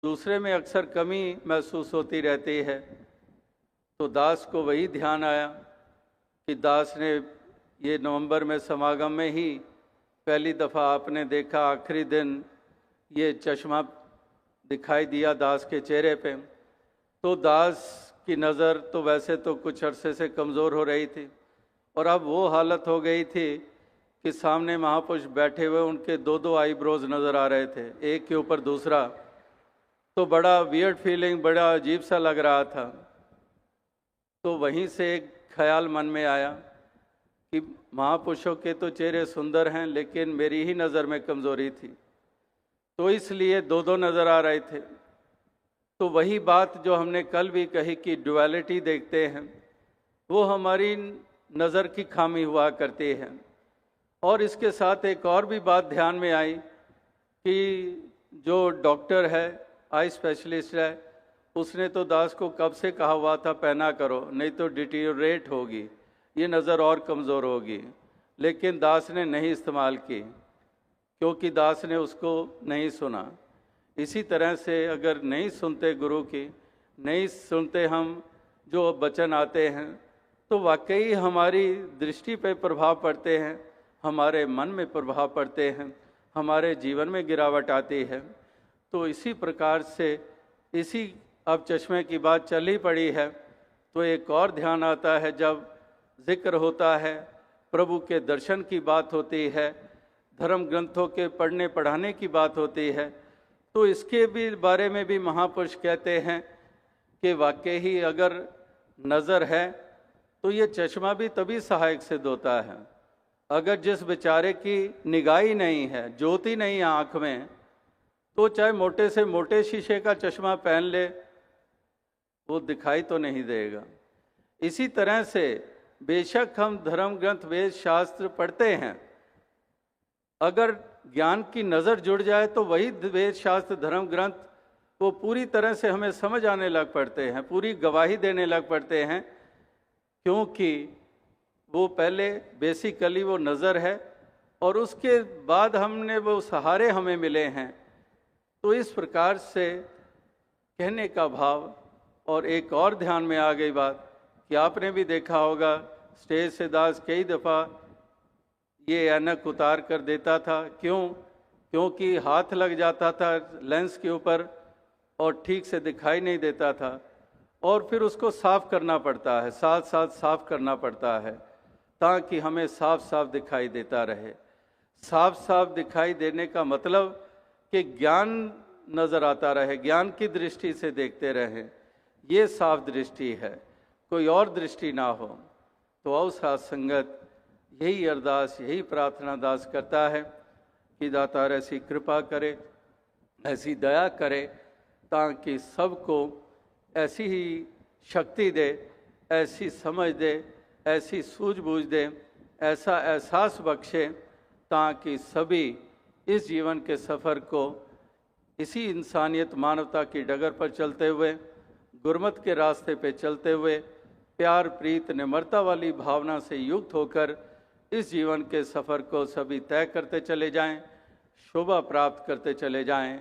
दूसरे में अक्सर कमी महसूस होती रहती है। तो दास को वही ध्यान आया कि दास ने ये नवंबर में समागम में ही पहली दफ़ा आपने देखा, आखिरी दिन ये चश्मा दिखाई दिया दास के चेहरे पे। तो दास की नज़र तो वैसे तो कुछ अरसे से कमज़ोर हो रही थी, और अब वो हालत हो गई थी कि सामने महापुरुष बैठे हुए, उनके दो दो आईब्रोज नज़र आ रहे थे, एक के ऊपर दूसरा। तो बड़ा वियर्ड फीलिंग, बड़ा अजीब सा लग रहा था। तो वहीं से एक ख्याल मन में आया कि महापुरुषों के तो चेहरे सुंदर हैं, लेकिन मेरी ही नज़र में कमज़ोरी थी, तो इसलिए दो दो नज़र आ रहे थे। तो वही बात जो हमने कल भी कही कि ड्युअलिटी देखते हैं, वो हमारी नज़र की खामी हुआ करती है। और इसके साथ एक और भी बात ध्यान में आई कि जो डॉक्टर है, आई स्पेशलिस्ट है, उसने तो दास को कब से कहा हुआ था पहना करो, नहीं तो डिटीरियोरेट होगी, ये नज़र और कमज़ोर होगी। लेकिन दास ने नहीं इस्तेमाल की, क्योंकि दास ने उसको नहीं सुना। इसी तरह से अगर नहीं सुनते गुरु की, नहीं सुनते हम जो वचन आते हैं, तो वाकई हमारी दृष्टि पे प्रभाव पड़ते हैं, हमारे मन में प्रभाव पड़ते हैं, हमारे जीवन में गिरावट आती है। तो इसी प्रकार से इसी अब चश्मे की बात चल ही पड़ी है, तो एक और ध्यान आता है जब जिक्र होता है, प्रभु के दर्शन की बात होती है, धर्म ग्रंथों के पढ़ने पढ़ाने की बात होती है, तो इसके भी बारे में भी महापुरुष कहते हैं कि वाकई ही अगर नज़र है तो ये चश्मा भी तभी सहायक सिद्ध होता है। अगर जिस बेचारे की निगाह ही नहीं है, ज्योति नहीं है आँख में, तो चाहे मोटे से मोटे शीशे का चश्मा पहन ले, वो दिखाई तो नहीं देगा। इसी तरह से बेशक हम धर्म ग्रंथ वेद शास्त्र पढ़ते हैं, अगर ज्ञान की नज़र जुड़ जाए तो वही वेद शास्त्र धर्म ग्रंथ वो पूरी तरह से हमें समझ आने लग पड़ते हैं, पूरी गवाही देने लग पड़ते हैं, क्योंकि वो पहले बेसिकली वो नज़र है और उसके बाद हमने वो सहारे हमें मिले हैं। तो इस प्रकार से कहने का भाव। और एक और ध्यान में आ गई बात कि आपने भी देखा होगा, स्टेज से दास कई दफ़ा ये ऐनक उतार कर देता था। क्यों? क्योंकि हाथ लग जाता था लेंस के ऊपर और ठीक से दिखाई नहीं देता था, और फिर उसको साफ करना पड़ता है, साथ साथ साफ करना पड़ता है, ताकि हमें साफ साफ दिखाई देता रहे। साफ साफ दिखाई देने का मतलब कि ज्ञान नज़र आता रहे, ज्ञान की दृष्टि से देखते रहें, ये साफ दृष्टि है, कोई और दृष्टि ना हो। तो आओ साथ संगत, यही अरदास, यही प्रार्थना दास करता है कि दातार ऐसी कृपा करे, ऐसी दया करे, ताकि सबको ऐसी ही शक्ति दे, ऐसी समझ दे, ऐसी सूझबूझ दे, ऐसा एहसास बख्शे, ताकि सभी इस जीवन के सफ़र को इसी इंसानियत मानवता की डगर पर चलते हुए, गुरमत के रास्ते पे चलते हुए, प्यार प्रीत निम्रता वाली भावना से युक्त होकर इस जीवन के सफ़र को सभी तय करते चले जाएं, शोभा प्राप्त करते चले जाएं।